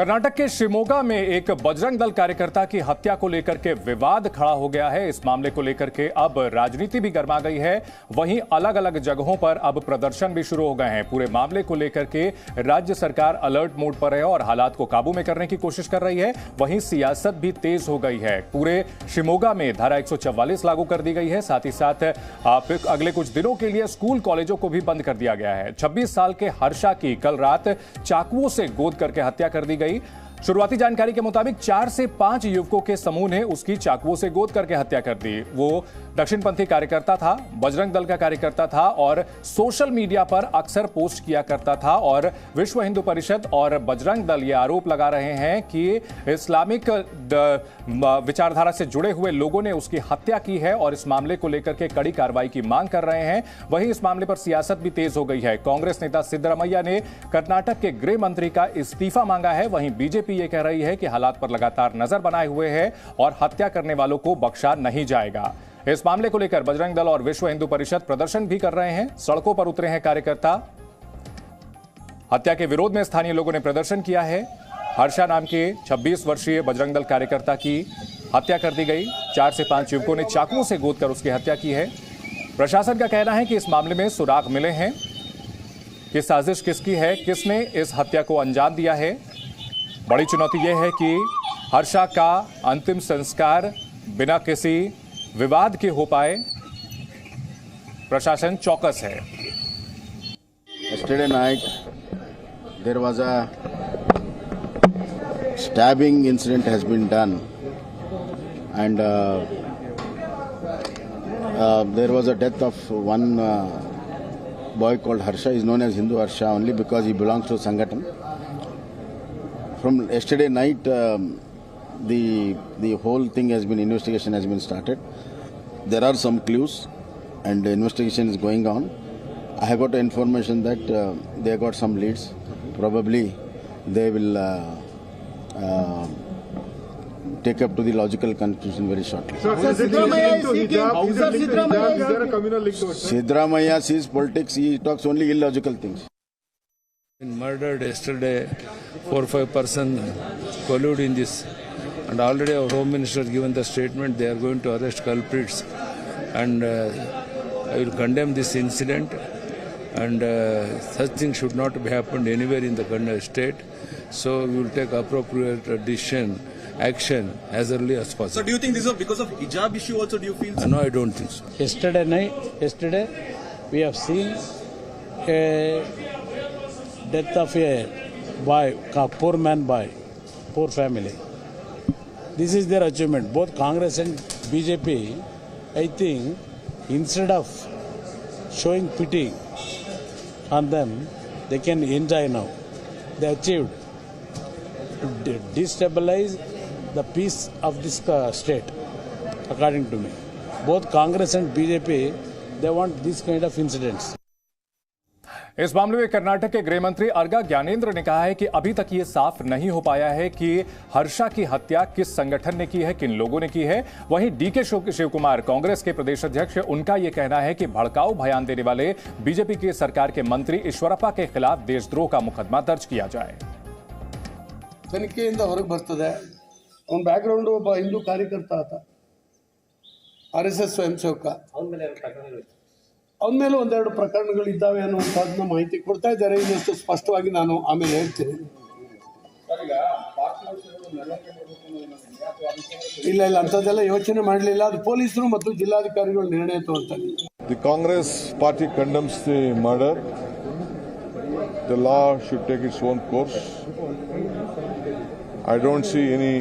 कर्नाटक के शिमोगा में एक बजरंग दल कार्यकर्ता की हत्या को लेकर के विवाद खड़ा हो गया है। इस मामले को लेकर के अब राजनीति भी गर्मा गई है। वहीं अलग अलग जगहों पर अब प्रदर्शन भी शुरू हो गए हैं। पूरे मामले को लेकर के राज्य सरकार अलर्ट मोड पर है और हालात को काबू में करने की कोशिश कर रही है। वहीं सियासत भी तेज हो गई है। पूरे शिमोगा में धारा 144 लागू कर दी गई है। साथ ही साथ अगले कुछ दिनों के लिए स्कूल कॉलेजों को भी बंद कर दिया गया है। 26 साल के हर्षा की कल रात चाकुओं से गोद करके हत्या कर दी गई। शुरुआती जानकारी के मुताबिक 4 से 5 युवकों के समूह ने उसकी चाकुओं से गोद करके हत्या कर दी। वो दक्षिणपंथी कार्यकर्ता था, बजरंग दल का कार्यकर्ता था और सोशल मीडिया पर अक्सर पोस्ट किया करता था। और विश्व हिंदू परिषद और बजरंग दल ये आरोप लगा रहे हैं कि इस्लामिक विचारधारा से जुड़े हुए लोगों ने उसकी हत्या की है और इस मामले को लेकर के कड़ी कार्रवाई की मांग कर रहे हैं। वहीं इस मामले पर सियासत भी तेज हो गई है। कांग्रेस नेता सिद्धरामैया ने कर्नाटक के गृह मंत्री का इस्तीफा मांगा है। वहीं बीजेपी ये कह रही है कि हालात पर लगातार नजर बनाए हुए है और हत्या करने वालों को बख्शा नहीं जाएगा। इस मामले को लेकर बजरंग दल और विश्व हिंदू परिषद प्रदर्शन भी कर रहे हैं। सड़कों पर उतरे हैं कार्यकर्ता। हत्या के विरोध में स्थानीय लोगों ने प्रदर्शन किया है। हर्षा नाम के 26 वर्षीय बजरंग दल कार्यकर्ता की हत्या कर दी गई। 4 से 5 युवकों ने चाकुओं से गोद कर उसकी हत्या की है। प्रशासन का कहना है कि इस मामले में सुराग मिले हैं कि साजिश किसकी है, किसने इस हत्या को अंजाम दिया है। बड़ी चुनौती यह है कि हर्षा का अंतिम संस्कार बिना किसी विवाद के हो पाए। प्रशासन चौकस है। Yesterday night there was a stabbing incident has been done, and there was a death of one boy called Harsha. He is known as Hindu Harsha only because he belongs to Sangathan. From yesterday night, the whole thing has been, investigation has been started. There are some clues, and the investigation is going on. I have got information that they got some leads. Probably they will take up to the logical conclusion very shortly. Siddaramaiah sees politics. He talks only illogical things. Murdered yesterday, 4 or 5 persons collude in this, and already our Home Minister has given the statement they are going to arrest culprits, and I will condemn this incident, and such things should not have happened anywhere in the state, so we will take appropriate action as early as possible. So do you think this is because of hijab issue also, do you feel? No, I don't think so. Yesterday we have seen a death of a boy, poor man boy, poor family. This is their achievement. Both Congress and BJP, I think, instead of showing pity on them, they can enjoy now. They achieved to destabilize the peace of this state, according to me. Both Congress and BJP, they want this kind of incidents. इस मामले में कर्नाटक के गृह मंत्री अर्गा ज्ञानेंद्र ने कहा है कि अभी तक ये साफ नहीं हो पाया है कि हर्षा की हत्या किस संगठन ने की है, किन लोगों ने की है। वहीं डीके शिवकुमार, कांग्रेस के प्रदेश अध्यक्ष, उनका यह कहना है कि भड़काऊ बयान देने वाले बीजेपी की सरकार के मंत्री ईश्वरप्पा के खिलाफ देशद्रोह का मुकदमा दर्ज किया जाए। ತನಿಖೆಯಿಂದ ಹೊರಗೆ ಬರ್ತದೆ ಅವನ ಬ್ಯಾಕ್ಗ್ರೌಂಡ್ ಒಬ್ಬ ಹಿಂದೂ ಕಾರ್ಯಕರ್ತ ಆತ, RSS ಸ್ವಯಂ ಸೇವಕ. ಅವನ ಮೇಲೆ ಒಂದೆರಡು ಪ್ರಕರಣಗಳಿದ್ದಾವೆ ಅನ್ನುವಂಥದ್ದನ್ನ ಮಾಹಿತಿ ಕೊಡ್ತಾ ಇದ್ದಾರೆ. ಇನ್ನಷ್ಟು ಸ್ಪಷ್ಟವಾಗಿ ನಾನು ಆಮೇಲೆ ಹೇಳ್ತೀನಿ. ಇಲ್ಲ ಅಂಥದ್ದೆಲ್ಲ ಯೋಚನೆ ಮಾಡಲಿಲ್ಲ. ಅದು ಪೊಲೀಸರು ಮತ್ತು ಜಿಲ್ಲಾಧಿಕಾರಿಗಳು ನಿರ್ಣಯ ತಗೊಳ್ತಾರೆ. The Congress party condemns the murder. The law should take its own course. I don't see any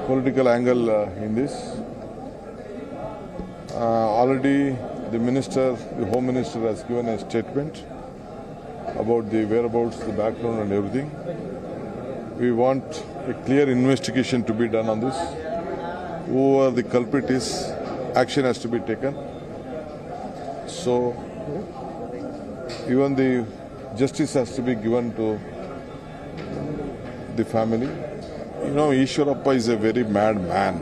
political angle in this. Already the Home Minister has given a statement about the whereabouts, the background and everything. We want a clear investigation to be done on this. Whoever the culprit is, action has to be taken. So even the justice has to be given to the family. You know, Ishwarappa is a very mad man.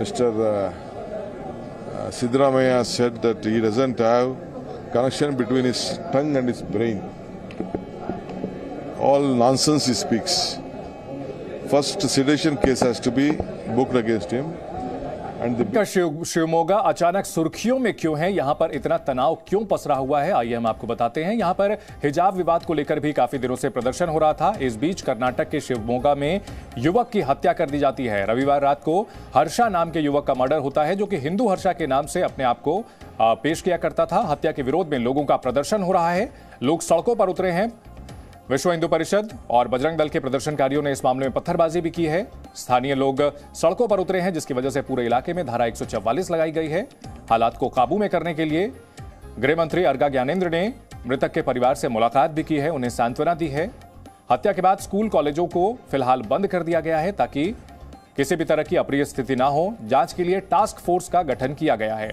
Mr. Siddaramaiah said that he doesn't have connection between his tongue and his brain. all nonsense he speaks. First sedition case has to be booked against him. Shivamogga अचानक सुर्खियों में क्यों है, यहां पर इतना तनाव क्यों पसरा हुआ है, आइए हम आपको बताते हैं। यहां पर हिजाब विवाद को लेकर भी काफी दिनों से प्रदर्शन हो रहा था। इस बीच कर्नाटक के शिवमोगा में युवक की हत्या कर दी जाती है। रविवार रात को हर्षा नाम के युवक का मर्डर होता है, जो कि हिंदू हर्षा के नाम से अपने आप को पेश किया करता था। हत्या के विरोध में लोगों का प्रदर्शन हो रहा है, लोग सड़कों पर उतरे हैं। विश्व हिंदू परिषद और बजरंग दल के प्रदर्शनकारियों ने इस मामले में पत्थरबाजी भी की है। स्थानीय लोग सड़कों पर उतरे हैं, जिसकी वजह से पूरे इलाके में धारा 144 लगाई गई है। हालात को काबू में करने के लिए गृह मंत्री अर्गा ज्ञानेंद्र ने मृतक के परिवार से मुलाकात भी की है, उन्हें सांत्वना दी है। हत्या के बाद स्कूल कॉलेजों को फिलहाल बंद कर दिया गया है, ताकि किसी भी तरह की अप्रिय स्थिति ना हो। जांच के लिए टास्क फोर्स का गठन किया गया है।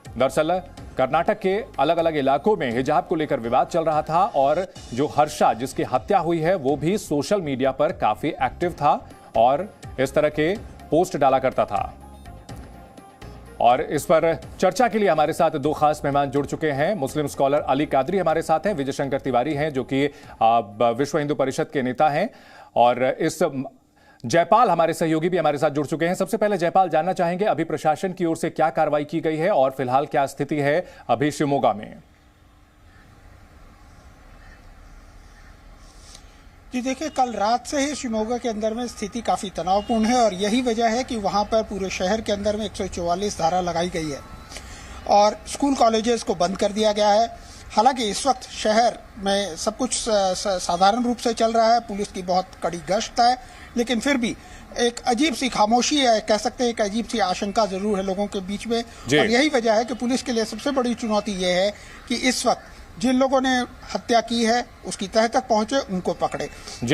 दरअसल कर्नाटक के अलग अलग इलाकों में हिजाब को लेकर विवाद चल रहा था, और जो हर्षा जिसकी हत्या हुई है वो भी सोशल मीडिया पर काफी एक्टिव था और इस तरह के पोस्ट डाला करता था। और इस पर चर्चा के लिए हमारे साथ दो खास मेहमान जुड़ चुके हैं। मुस्लिम स्कॉलर अली कादरी हमारे साथ हैं, विजय शंकर तिवारी हैं जो कि विश्व हिंदू परिषद के नेता हैं, और इस जयपाल हमारे सहयोगी भी हमारे साथ जुड़ चुके हैं। सबसे पहले जयपाल, जानना चाहेंगे अभी प्रशासन की ओर से क्या कार्रवाई की गई है और फिलहाल क्या स्थिति है अभी शिवमोगा में? जी देखिए, कल रात से ही शिवमोगा के अंदर में स्थिति काफी तनावपूर्ण है और यही वजह है कि वहां पर पूरे शहर के अंदर में 144 धारा लगाई गई है और स्कूल कॉलेजेस को बंद कर दिया गया है। हालांकि इस वक्त शहर में सब कुछ साधारण रूप से चल रहा है, पुलिस की बहुत कड़ी गश्त है, लेकिन फिर भी एक अजीब सी खामोशी है, कह सकते हैं एक अजीब सी आशंका जरूर है लोगों के बीच में। और यही वजह है कि पुलिस के लिए सबसे बड़ी चुनौती यह है कि इस वक्त जिन लोगों ने हत्या की है उसकी तह तक पहुंचे, उनको पकड़े।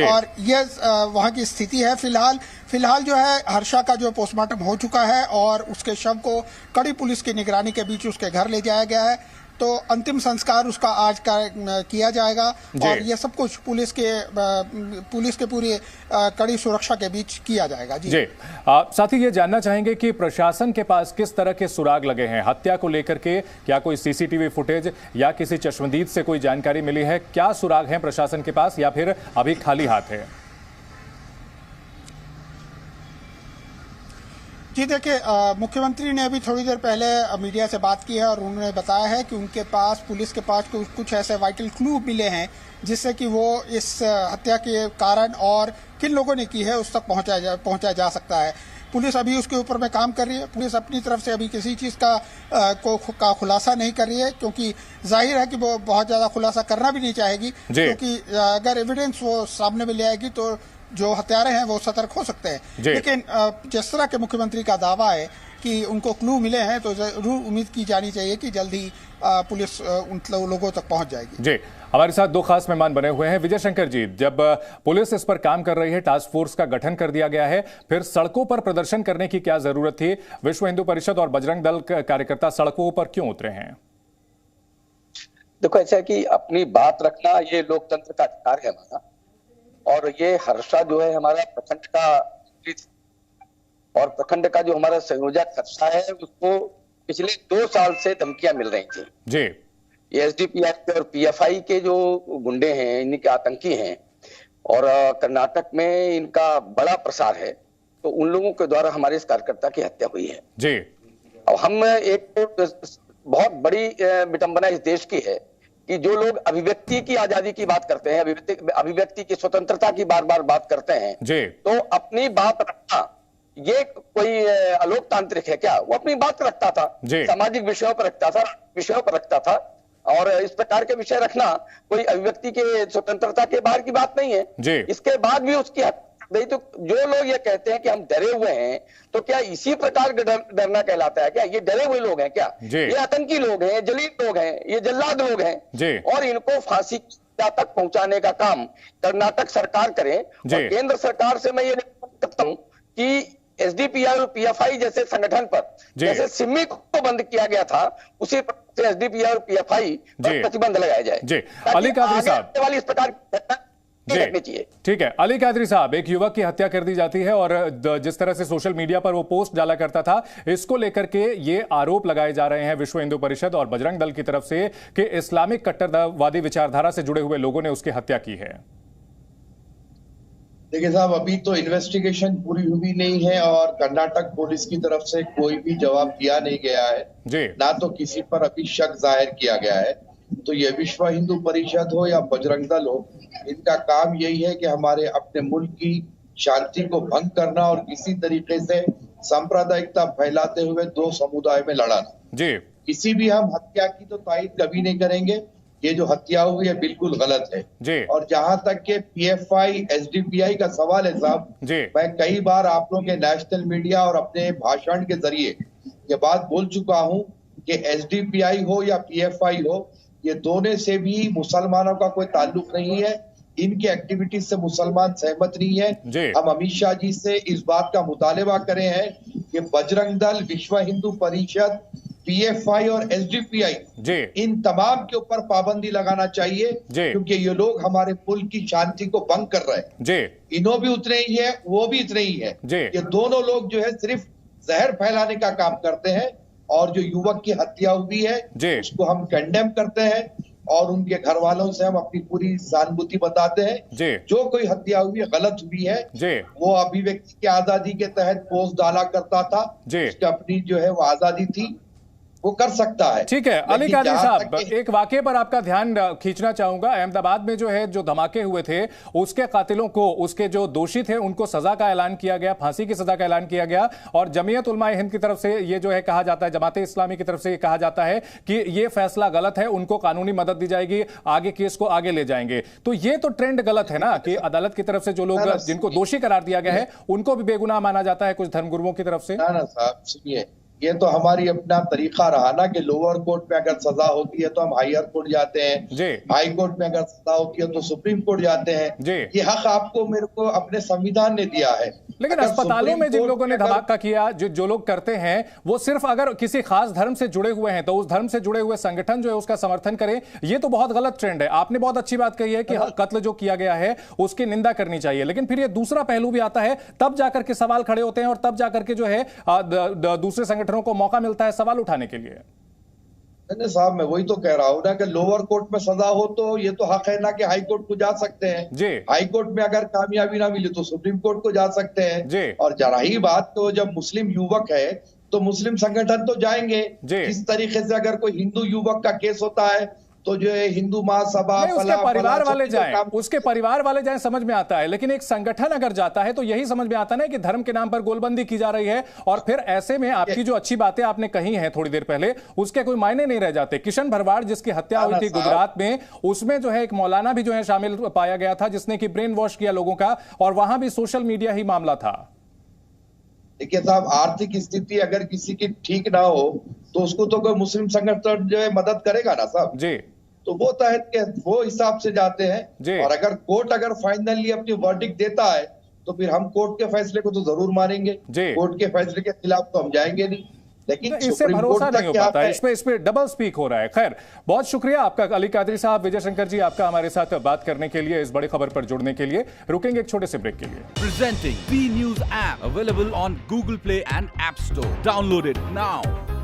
और ये वहां की स्थिति है। फिलहाल जो है हर्षा का जो पोस्टमार्टम हो चुका है और उसके शव को कड़ी पुलिस की निगरानी के बीच उसके घर ले जाया गया है, तो अंतिम संस्कार उसका आज किया जाएगा और ये सब कुछ पुलिस के पूरी कड़ी सुरक्षा के बीच किया जाएगा। जी साथ ही ये जानना चाहेंगे कि प्रशासन के पास किस तरह के सुराग लगे हैं हत्या को लेकर के, क्या कोई सीसीटीवी फुटेज या किसी चश्मदीद से कोई जानकारी मिली है? क्या सुराग हैं प्रशासन के पास या फिर अभी खाली हाथ है? जी देखिए, मुख्यमंत्री ने अभी थोड़ी देर पहले मीडिया से बात की है और उन्होंने बताया है कि उनके पास पुलिस के पास कुछ ऐसे वाइटल क्लू मिले हैं जिससे कि वो इस हत्या के कारण और किन लोगों ने की है उस तक पहुंचा जा सकता है। पुलिस अभी उसके ऊपर में काम कर रही है। पुलिस अपनी तरफ से अभी किसी चीज का खुलासा नहीं कर रही है, क्योंकि जाहिर है कि वो बहुत ज्यादा खुलासा करना भी नहीं चाहेगी, क्योंकि अगर एविडेंस वो सामने में ले आएगी तो जो हत्यारे हैं वो सतर्क हो सकते हैं। लेकिन जिस तरह के मुख्यमंत्री का दावा है कि उनको क्लू मिले हैं, तो जरूर उम्मीद की जानी चाहिए कि जल्द ही पुलिस उन लोगों तक पहुंच जाएगी। जी, हमारे साथ दो खास मेहमान बने हुए हैं। विजय शंकर जी, जब पुलिस इस पर काम कर रही है, टास्क फोर्स का गठन कर दिया गया है, फिर सड़कों पर प्रदर्शन करने की क्या जरूरत थी? विश्व हिंदू परिषद और बजरंग दल कार्यकर्ता सड़कों पर क्यों उतरे हैं? देखो, ऐसा है कि अपनी बात रखना ये लोकतंत्र का अधिकार है हमारा, और ये हर्षा जो है हमारा प्रखंड का और प्रखंड का जो हमारा संयोजक हर्षा है, उसको पिछले 2 साल से धमकियां मिल रही थी। जी, ये एसडीपीएफ और पीएफआई के जो गुंडे हैं, इनके आतंकी हैं और कर्नाटक में इनका बड़ा प्रसार है, तो उन लोगों के द्वारा हमारे इस कार्यकर्ता की हत्या हुई है। जी, अब हम एक बहुत बड़ी विडंबना इस देश की है कि जो लोग अभिव्यक्ति की आजादी की बात करते हैं, अभिव्यक्ति की स्वतंत्रता की बार बार बात करते हैं, तो अपनी बात रखना ये कोई अलोकतांत्रिक है क्या? वो अपनी बात रखता था, सामाजिक विषयों पर रखता था, और इस प्रकार के विषय रखना कोई अभिव्यक्ति के स्वतंत्रता के बाहर की बात नहीं है। इसके बाद भी उसकी नहीं, तो जो लोग ये कहते हैं कि हम डरे हुए हैं, तो क्या इसी प्रकार डरना कहलाता है क्या? ये डरे हुए लोग हैं क्या? ये आतंकी लोग हैं, जलील लोग हैं, ये जल्लाद लोग हैं, और इनको फांसी तक पहुंचाने का काम कर्नाटक सरकार करे। और केंद्र सरकार से मैं ये कहता हूं कि एसडीपीआई और पीएफआई जैसे संगठन पर जैसे सिमी को बंद किया गया था, उसी प्रकार से एसडीपीआई और पीएफआई पर प्रतिबंध लगाया जाए। अली कादरी साहब, वाली इस प्रकार रखनी चाहिए। ठीक है, अली कादरी साहब, एक युवक की हत्या कर दी जाती है और जिस तरह से सोशल मीडिया पर वो पोस्ट डाला करता था, इसको लेकर के ये आरोप लगाए जा रहे हैं विश्व हिंदू परिषद और बजरंग दल की तरफ से कि इस्लामिक कट्टरवादी विचारधारा से जुड़े हुए लोगों ने उसकी हत्या की है। देखिए साहब, अभी तो इन्वेस्टिगेशन पूरी हुई नहीं है और कर्नाटक पुलिस की तरफ से कोई भी जवाब दिया नहीं गया है जी। ना तो किसी पर अभी शक जाहिर किया गया है। तो ये विश्व हिंदू परिषद हो या बजरंग दल हो, इनका काम यही है कि हमारे अपने मुल्क की शांति को भंग करना और किसी तरीके से सांप्रदायिकता फैलाते हुए दो समुदाय में लड़ाना जी। किसी भी हम हत्या की तो तायद कभी नहीं करेंगे। ये जो हत्या हुई है बिल्कुल गलत है जी। और जहां तक के पीएफआई एसडीपीआई का सवाल है साहब, मैं कई बार आप लोगों के नेशनल मीडिया और अपने भाषण के जरिए ये बात बोल चुका हूं कि एसडीपीआई हो या पीएफआई हो, ये दोनों से भी मुसलमानों का कोई ताल्लुक नहीं है। इनकी एक्टिविटीज से मुसलमान सहमत नहीं है। हम अमित शाह जी से इस बात का मुतालबा करे हैं कि बजरंग दल, विश्व हिंदू परिषद, पीएफआई और एसडीपीआई, इन तमाम के ऊपर पाबंदी लगाना चाहिए क्योंकि ये लोग हमारे मुल्क की शांति को भंग कर रहे हैं। इन्हों भी उतने ही है, वो भी इतने ही है। ये दोनों लोग जो है सिर्फ जहर फैलाने का काम करते हैं और जो युवक की हत्या हुई है उसको हम कंडेम करते हैं और उनके घर वालों से हम अपनी पूरी सहानुभूति बताते हैं। जो कोई हत्या हुई है गलत हुई है। वो अभिव्यक्ति की आजादी के तहत पोस्ट डाला करता था, उसकी अपनी जो है वो आजादी थी, वो कर सकता है। ठीक है, अली कादरी साहब, एक वाकये पर आपका ध्यान खींचना चाहूंगा। अहमदाबाद में जो है जो धमाके हुए थे, उसके कातिलों को, उसके जो दोषी थे उनको सजा का ऐलान किया गया, फांसी की सजा का ऐलान किया गया और जमीयत उलमा-ए हिंद की तरफ से ये जो है कहा जाता है, जमाते इस्लामी की तरफ से ये कहा जाता है कि ये फैसला गलत है, उनको कानूनी मदद दी जाएगी, आगे केस को आगे ले जाएंगे। तो ये तो ट्रेंड गलत है ना कि अदालत की तरफ से जो लोग जिनको दोषी करार दिया गया है उनको भी बेगुनाह माना जाता है कुछ धर्मगुरुओं की तरफ से। ना साहब सुनिए, ये तो हमारी अपना तरीका रहा ना कि लोअर कोर्ट में अगर सजा होती है तो हम हायर कोर्ट जाते हैं, हाई कोर्ट में अगर सजा होती है तो सुप्रीम कोर्ट जाते हैं। ये हक आपको मेरे को अपने संविधान ने दिया है। लेकिन अस्पतालों में जिन लोगों ने धमाका किया, जो लोग करते हैं वो सिर्फ अगर किसी खास धर्म से जुड़े हुए हैं तो उस धर्म से जुड़े हुए संगठन जो है उसका समर्थन करें, ये तो बहुत गलत ट्रेंड है। आपने बहुत अच्छी बात कही है कि कत्ल जो किया गया है उसकी निंदा करनी चाहिए, लेकिन फिर ये दूसरा पहलू भी आता है, तब जाकर के सवाल खड़े होते हैं और तब जाकर के जो है दूसरे संगठनों को मौका मिलता है सवाल उठाने के लिए। नहीं साहब, मैं वही तो कह रहा हूँ ना कि लोअर कोर्ट में सजा हो तो ये तो हक है ना कि हाई कोर्ट को जा सकते हैं। हाई कोर्ट में अगर कामयाबी ना मिले तो सुप्रीम कोर्ट को जा सकते हैं। और जरा ही बात तो जब मुस्लिम युवक है तो मुस्लिम संगठन तो जाएंगे। इस तरीके से अगर कोई हिंदू युवक का केस होता है तो जो है हिंदू महासभा, उसके परिवार वाले जाएं, उसके परिवार वाले जाएं, समझ में आता है, लेकिन एक संगठन अगर जाता है तो यही समझ में आता है कि धर्म के नाम पर गोलबंदी की जा रही है और फिर ऐसे में आपकी जो अच्छी बातें आपने कही हैं थोड़ी देर पहले, उसके कोई मायने नहीं रह जाते। किशन भरवाड़ जिसकी हत्या हुई थी गुजरात में, उसमें जो है एक मौलाना भी जो है शामिल पाया गया था जिसने कि ब्रेन वॉश किया लोगों का और वहां भी सोशल मीडिया ही मामला था। देखिए साहब, आर्थिक स्थिति अगर किसी की ठीक ना हो तो उसको तो कोई मुस्लिम संगठन जो है मदद करेगा ना साहब जी। तो वो तहत के वो हिसाब से जाते हैं और अगर कोर्ट अगर फाइनली अपनी वर्डिक्ट देता है तो फिर हम कोर्ट के फैसले को तो जरूर मानेंगे। कोर्ट के फैसले के खिलाफ तो हम जाएंगे नहीं, लेकिन इससे भरोसा नहीं हो पाता, इसमें डबल स्पीक हो रहा है। खैर, बहुत शुक्रिया आपका अली कादरी साहब, विजय शंकर जी, आपका हमारे साथ बात करने के लिए, इस बड़ी खबर पर जुड़ने के लिए। रुकेंगे एक छोटे से ब्रेक के लिए। Presenting B news app available on Google Play and App Store. Download it now.